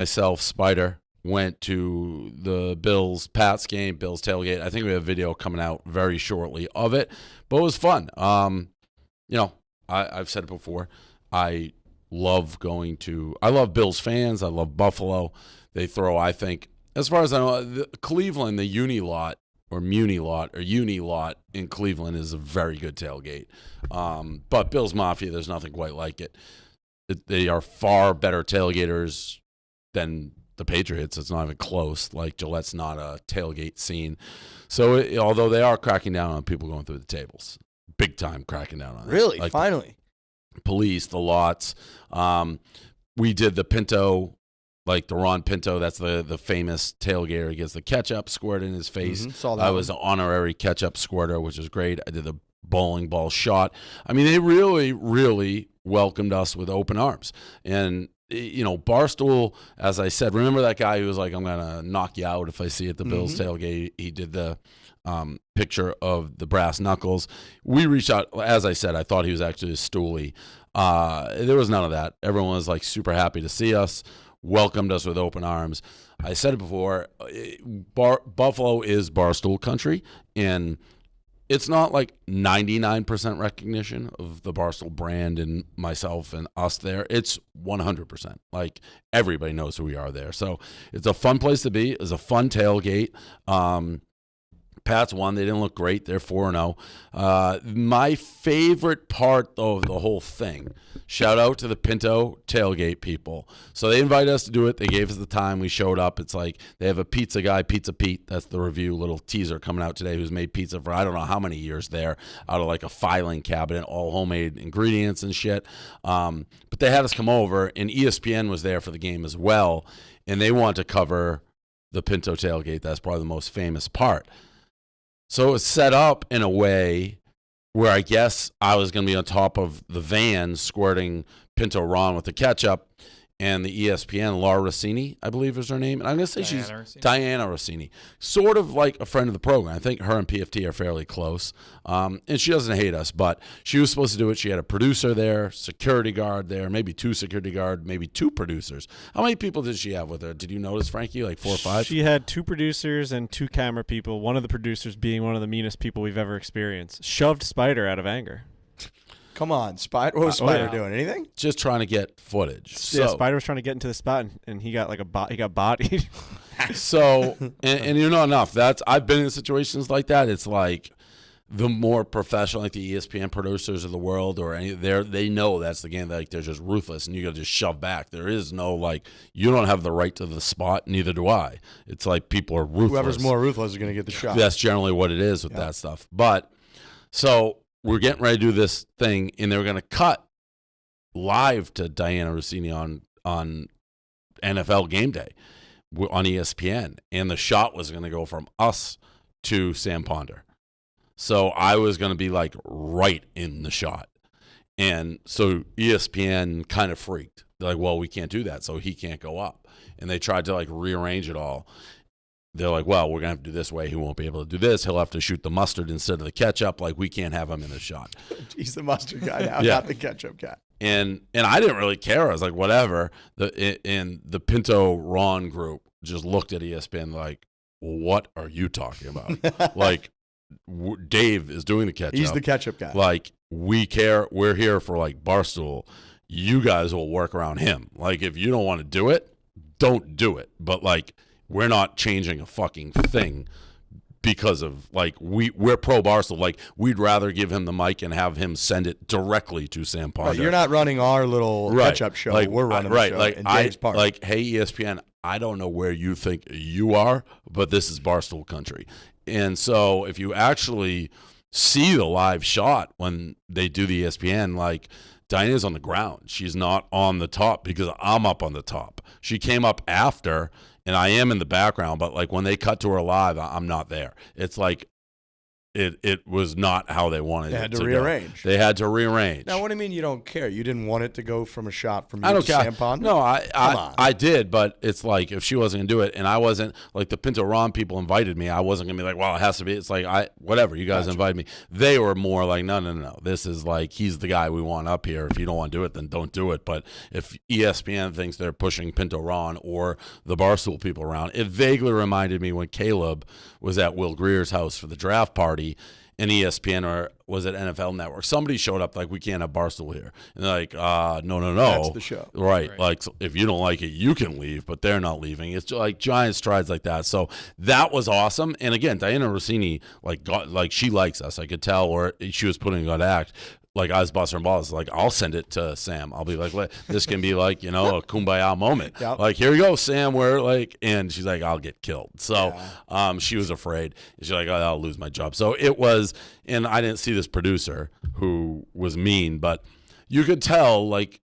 myself, Spider, went to the Bills-Pats game, Bills tailgate. I think we have a video coming out very shortly of it, but it was fun. I've said it before. I love Bills fans. I love Buffalo. They throw, I think, as far as I know, Cleveland, the Uni lot in Cleveland is a very good tailgate. But Bills Mafia, there's nothing quite like it. They are far better tailgaters than the Patriots. It's not even close. Like, Gillette's not a tailgate scene. So although they are cracking down on people going through the tables, big time cracking down on it. Really? Like, Finally? Police, the lots. We did the Pinto, like the Ron Pinto. That's the famous tailgater. He gets the ketchup squirted in his face. Saw that. I was an honorary ketchup squirter, which is great. I did the bowling ball shot. I mean, they really, really welcomed us with open arms. And Barstool, as I said, remember that guy who was like, I'm going to knock you out if I see you at the Bills tailgate? He did the picture of the brass knuckles. We reached out. As I said, I thought he was actually a stoolie. There was none of that. Everyone was like super happy to see us, welcomed us with open arms. I said it before, Buffalo is Barstool country, and it's not like 99% recognition of the Barstool brand and myself and us there. It's 100%. Like, everybody knows who we are there. So it's a fun place to be. It's a fun tailgate. Pats won. They didn't look great. They're 4-0. My favorite part of the whole thing, shout out to the Pinto tailgate people. So they invited us to do it. They gave us the time. We showed up. It's like they have a pizza guy, Pizza Pete. That's the review, little teaser coming out today, who's made pizza for I don't know how many years there, out of like a filing cabinet, all homemade ingredients and shit. But they had us come over, and ESPN was there for the game as well, and they want to cover the Pinto tailgate. That's probably the most famous part. So it was set up in a way where I guess I was going to be on top of the van squirting Pinto Ron with the ketchup, and the ESPN, Laura Rossini, I believe is her name. And I'm going to say Diana Rossini, sort of like a friend of the program. I think her and PFT are fairly close. And she doesn't hate us, but she was supposed to do it. She had a producer there, security guard there, maybe two security guard, maybe two producers. How many people did she have with her? Did you notice, Frankie? Like 4 or 5? She had 2 producers and 2 camera people, one of the producers being one of the meanest people we've ever experienced. Shoved Spider out of anger. Come on, Spider. What was Spider doing? Anything? Just trying to get footage. Yeah, Spider was trying to get into the spot, and he got he got bodied. So, and you know enough. I've been in situations like that. It's like the more professional, like the ESPN producers of the world, or they know that's the game. Like, they're just ruthless, and you got to just shove back. There is no like, you don't have the right to the spot. Neither do I. It's like people are ruthless. Whoever's more ruthless is going to get the shot. That's generally what it is with that stuff. But so we're getting ready to do this thing, and they were going to cut live to Diana Rossini on NFL Game Day on ESPN, and the shot was going to go from us to Sam Ponder. So I was going to be like right in the shot. And so ESPN kind of freaked. They're like, well, we can't do that, so he can't go up. And they tried to like rearrange it all. They're like, well, we're going to have to do this way. He won't be able to do this. He'll have to shoot the mustard instead of the ketchup. Like, we can't have him in the shot. He's the mustard guy now, not the ketchup guy. And I didn't really care. I was like, whatever. The Pinto Ron group just looked at ESPN like, well, what are you talking about? Like, Dave is doing the ketchup. He's the ketchup guy. Like, we care. We're here for like Barstool. You guys will work around him. Like, if you don't want to do it, don't do it. But like, we're not changing a fucking thing because of like we're pro Barstool. Like, we'd rather give him the mic and have him send it directly to Sam Ponder. Right, you're not running our little ketchup show. Like, we're running the show. Like, in Dave's part. Like, hey ESPN, I don't know where you think you are, but this is Barstool country. And so if you actually see the live shot when they do the ESPN, like, Diana's on the ground. She's not on the top because I'm up on the top. She came up after, and I am in the background, but like when they cut to her live, I'm not there. It's like it was not how they wanted it to go. They had to rearrange. They had to rearrange. Now, what do you mean you don't care? You didn't want it to go from a shot from you I don't to care. Sam Pond? No, Come on. I did, but it's like if she wasn't gonna do it, and I wasn't like the Pinto Ron people invited me, I wasn't gonna be like, well, it has to be. It's like whatever. You guys invited me. They were more like, no. This is like he's the guy we want up here. If you don't want to do it, then don't do it. But if ESPN thinks they're pushing Pinto Ron or the Barstool people around, it vaguely reminded me when Caleb was at Will Greer's house for the draft party. And ESPN or was it NFL Network? Somebody showed up like, we can't have Barstool here. And they're like, no. That's the show. Right. Like, if you don't like it, you can leave, but they're not leaving. It's like giant strides like that. So that was awesome. And again, Diana Rossini, she likes us. I could tell, or she was putting a good act. Like, I was busting balls. Like, I'll send it to Sam. I'll be like, this can be like, a kumbaya moment. Yep. Like, here you go, Sam. We're like, and she's like, I'll get killed. So she was afraid. She's like, I'll lose my job. So it was, and I didn't see this producer who was mean, but you could tell, like,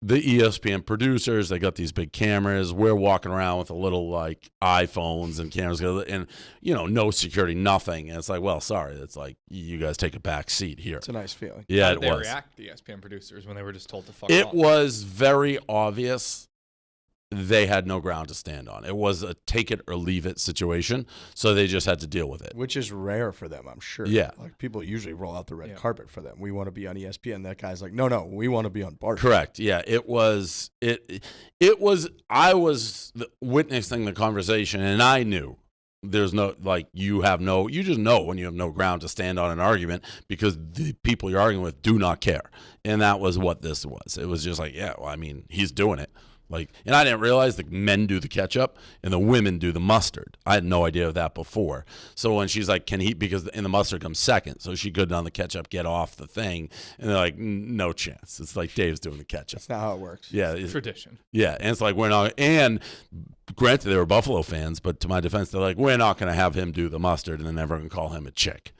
the ESPN producers, they got these big cameras. We're walking around with a little like iPhones and cameras, and no security, nothing. And it's like, well, sorry, it's like you guys take a back seat here. It's a nice feeling. Yeah, How it did they was. react, the ESPN producers, when they were just told to fuck It off? was very obvious they had no ground to stand on. It was a take it or leave it situation, so they just had to deal with it. Which is rare for them, I'm sure. Yeah. Like, people usually roll out the red carpet for them. We want to be on ESPN. That guy's like, no, we want to be on Barstool. Correct. Yeah, it was. I was witnessing the conversation, and I knew there's no, like, you just know when you have no ground to stand on an argument because the people you're arguing with do not care. And that was what this was. It was just like, he's doing it. Like, and I didn't realize the men do the ketchup and the women do the mustard. I had no idea of that before. So when she's like, because the mustard comes second, so she could on the ketchup get off the thing, and they're like, no chance. It's like Dave's doing the ketchup. That's not how it works. Yeah, Tradition. Yeah, and it's like we're not. And granted, they were Buffalo fans, but to my defense, they're like, we're not going to have him do the mustard, and then never going to call him a chick.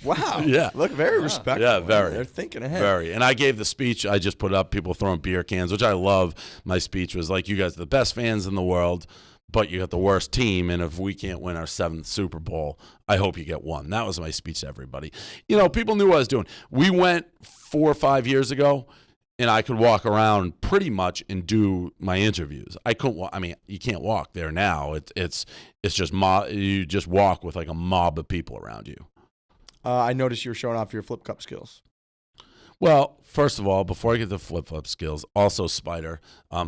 Wow. Yeah. Look, very respectful. Yeah, very. They're thinking ahead. Very. And I gave the speech. I just put up people throwing beer cans, which I love. My speech was like, you guys are the best fans in the world, but you got the worst team. And if we can't win our 7th Super Bowl, I hope you get one. That was my speech to everybody. People knew what I was doing. We went 4 or 5 years ago, and I could walk around pretty much and do my interviews. I couldn't walk. I mean, you can't walk there now. It's just you just walk with like a mob of people around you. I noticed you were showing off your flip cup skills. Well, first of all, before I get to flip-flop skills, also Spider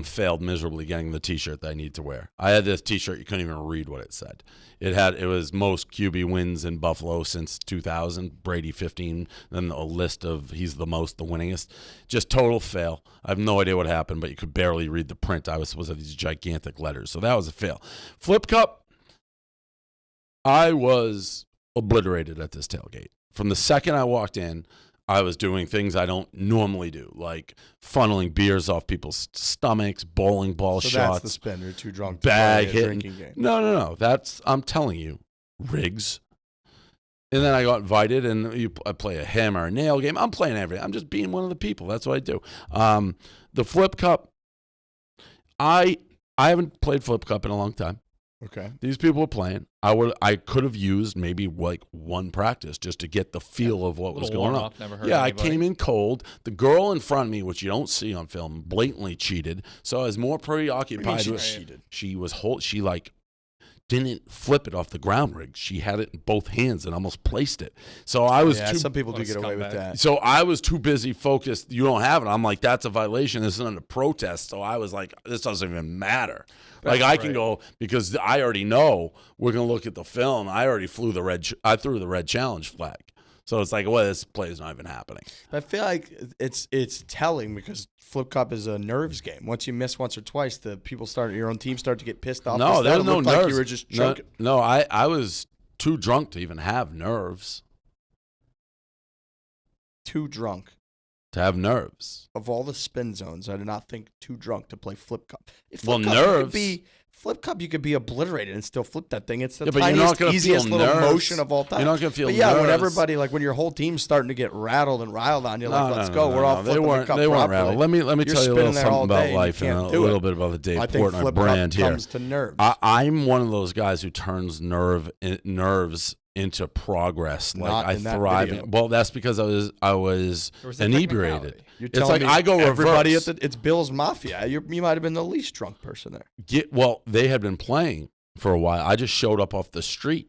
failed miserably getting the T-shirt that I need to wear. I had this T-shirt, you couldn't even read what it said. It was most QB wins in Buffalo since 2000, Brady 15, then a list of he's the winningest. Just total fail. I have no idea what happened, but you could barely read the print. I was supposed to have these gigantic letters, so that was a fail. Flip Cup, I was obliterated at this tailgate. From the second I walked in, I was doing things I don't normally do, like funneling beers off people's stomachs, bowling ball shots. So that's the spin. You're too drunk to bag play a hitting. drinking game. No. I'm telling you, rigs. And then I got invited, and I play a hammer or nail game. I'm playing everything. I'm just being one of the people. That's what I do. The Flip Cup, I haven't played Flip Cup in a long time. Okay. These people were playing. I could have used maybe like one practice just to get the feel of what was going on. Never hurt I anybody. came in cold. The girl in front of me, which you don't see on film, blatantly cheated. So I was more preoccupied. She cheated. She was she like didn't flip it off the ground rig. She had it in both hands and almost placed it. So I was some people do get away with that. So I was too busy focused. You don't have it. I'm like, that's a violation. This isn't a protest. So I was like, this doesn't even matter. Like I can go because I already know we're gonna look at the film. I already threw the red challenge flag. So it's like, well, this play is not even happening. I feel like it's telling because Flip Cup is a nerves game. Once you miss once or twice, your own team start to get pissed off. No, there's no nerves. Like you were just choking. No, I was too drunk to even have nerves. Too drunk. To have nerves. Of all the spin zones, I do not think too drunk to play Flip Cup. Flip Cup, you could be obliterated and still flip that thing. It's the tiniest, easiest little motion of all time. You're not going to feel nerves. When everybody, like when your whole team's starting to get rattled and riled on, you're like, let's go. We're all flipping the cup They weren't properly. rattled. Let me tell you a little something about life and a little bit about the Dave Portnoy brand here. Comes to nerves. I'm one of those guys who turns nerves into progress. Not Like in I that thrive. video. Well, that's because I was There was a inebriated. technicality. You're It's telling like me I go everybody reverse. it's Bill's Mafia. You might have been the least drunk person there. Well, they had been playing for a while. I just showed up off the street.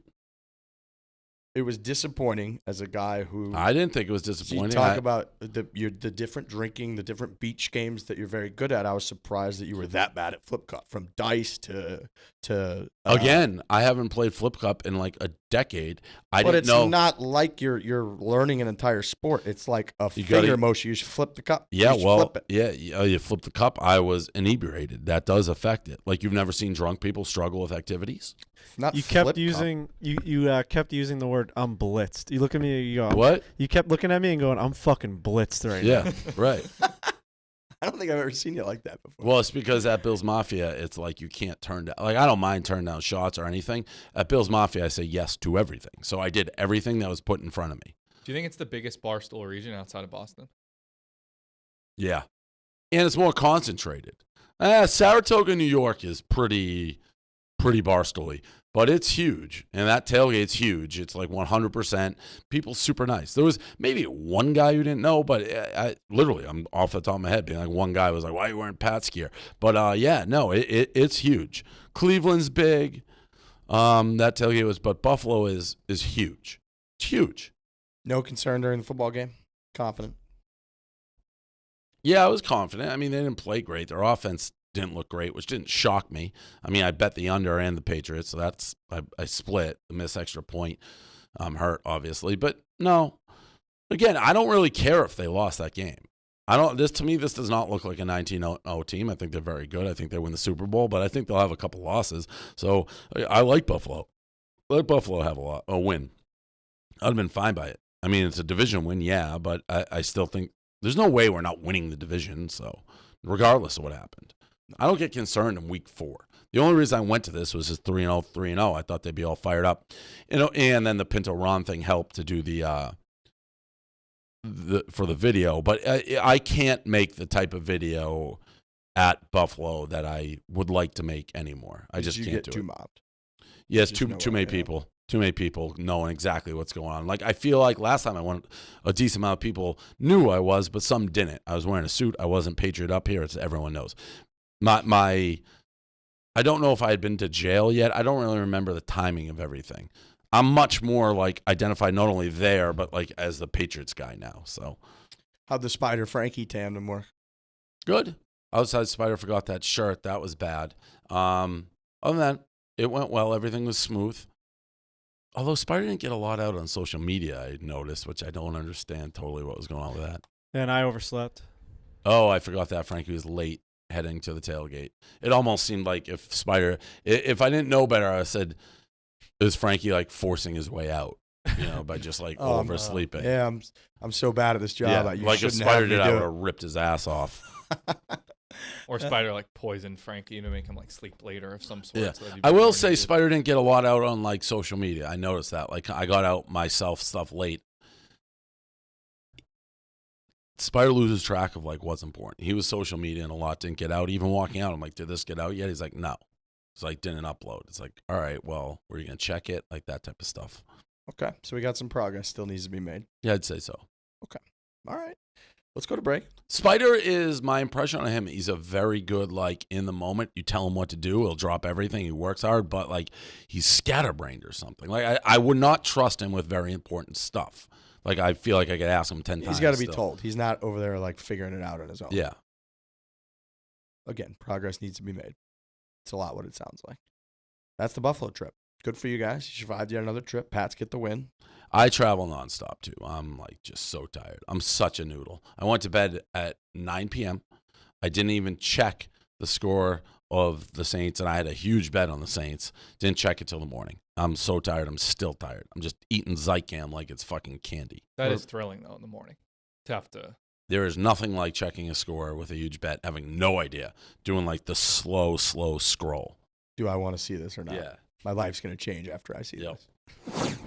It was disappointing as a guy who. I didn't think it was So disappointing. you talk about the different drinking, the different beach games that you're very good at. I was surprised that you were that bad at Flip Cup, from dice to. Again, I haven't played Flip Cup in like a decade. But didn't it's know. not like you're learning an entire sport. It's like a You finger gotta- motion. You just flip the cup. Yeah, You just well, flip it. yeah, you flip the cup. I was inebriated. That does affect it. Like you've never seen drunk people struggle with activities. Not You flip kept cup. using kept using the word "I'm blitzed." You look at me, you go, What? You kept looking at me and going, "I'm fucking blitzed right Yeah, now." right. I don't think I've ever seen you like that before. Well, it's because at Bill's Mafia, it's like you can't turn down. Like I don't mind turning down shots or anything. At Bill's Mafia, I say yes to everything. So I did everything that was put in front of me. Do you think it's the biggest Barstool region outside of Boston? Yeah, and it's more concentrated. Saratoga, New York, is pretty Barstool-y, but it's huge, and that tailgate's huge. It's like 100%. People super nice. There was maybe one guy who didn't know, but literally, I'm off the top of my head being like, one guy was like, "Why are you wearing Pat's gear?" But yeah, no, it's huge. Cleveland's big. That tailgate was, but Buffalo is huge. It's huge. No concern during the football game. Confident. Yeah, I was confident. I mean, they didn't play great. Their offense didn't look great, which didn't shock me. I mean, I bet the under and the Patriots, so that's I split the missed extra point. I'm hurt, obviously, but no. Again, I don't really care if they lost that game. To me, this does not look like a 19-0 team. I think they're very good. I think they win the Super Bowl, but I think they'll have a couple losses. So I like Buffalo. Let Buffalo have a win. I'd have been fine by it. I mean, it's a division win, yeah, but I still think there's no way we're not winning the division. So regardless of what happened. I don't get concerned in week 4. The only reason I went to this was just 3-0. I thought they'd be all fired up, and then the Pinto Ron thing helped to do for the video. But I can't make the type of video at Buffalo that I would like to make anymore. I just can't do it. Too mobbed. Yes, Just too many people. Too many people knowing exactly what's going on. Like I feel like last time I went, a decent amount of people knew who I was, but some didn't. I was wearing a suit. I wasn't Patriot up here. It's everyone knows. I don't know if I had been to jail yet. I don't really remember the timing of everything. I'm much more like identified not only there, but like as the Patriots guy now. So How'd the Spider Frankie tandem work? good. Outside Spider forgot that shirt. That was bad. Other than that, it went well. Everything was smooth. Although Spider didn't get a lot out on social media, I noticed, which I don't understand totally what was going on with that. And I overslept. Oh, I forgot that Frankie was late heading to the tailgate. It almost seemed like if I didn't know better, I said, is Frankie like forcing his way out, by just like oversleeping? Yeah, I'm so bad at this job. Yeah, You like if shouldn't Spider have me did, I do would it. have ripped his ass off. Or Spider like poisoned Frankie to make him like sleep later of some sort. Yeah, so that he'd I be will more say needed. Spider didn't get a lot out on like social media. I noticed that. Like I got out myself stuff late. Spider loses track of like what's important. He was social media and a lot didn't get out. Even walking out, I'm like, did this get out yet? He's like, no. It's like didn't upload. It's like, all right, well, were you gonna check it? Like that type of stuff. Okay, so we got some progress still needs to be made. Yeah, I'd say so. All right, let's go to break. Spider is my impression on him. He's a very good, like in the moment. You tell him what to do, he'll drop everything. He works hard, but like he's scatterbrained or something. Like I would not trust him with very important stuff. Like I feel like I could ask him 10 times. He's got to be still. told. He's not over there like figuring it out on his own. Yeah. Again, progress needs to be made. It's a lot what it sounds like. That's the Buffalo trip. Good for you guys. You survived yet another trip. Pats get the win. I travel nonstop too. I'm like just so tired. I'm such a noodle. I went to bed at 9 p.m. I didn't even check the score of the Saints, and I had a huge bet on the Saints. Didn't check it till the morning. I'm so tired. I'm still tired. I'm just eating Zycam like it's fucking candy. That is thrilling though in the morning. To have to. There is nothing like checking a score with a huge bet, having no idea, doing like the slow scroll. Do I want to see this or not? Yeah. My life's going to change after I see Yep. this.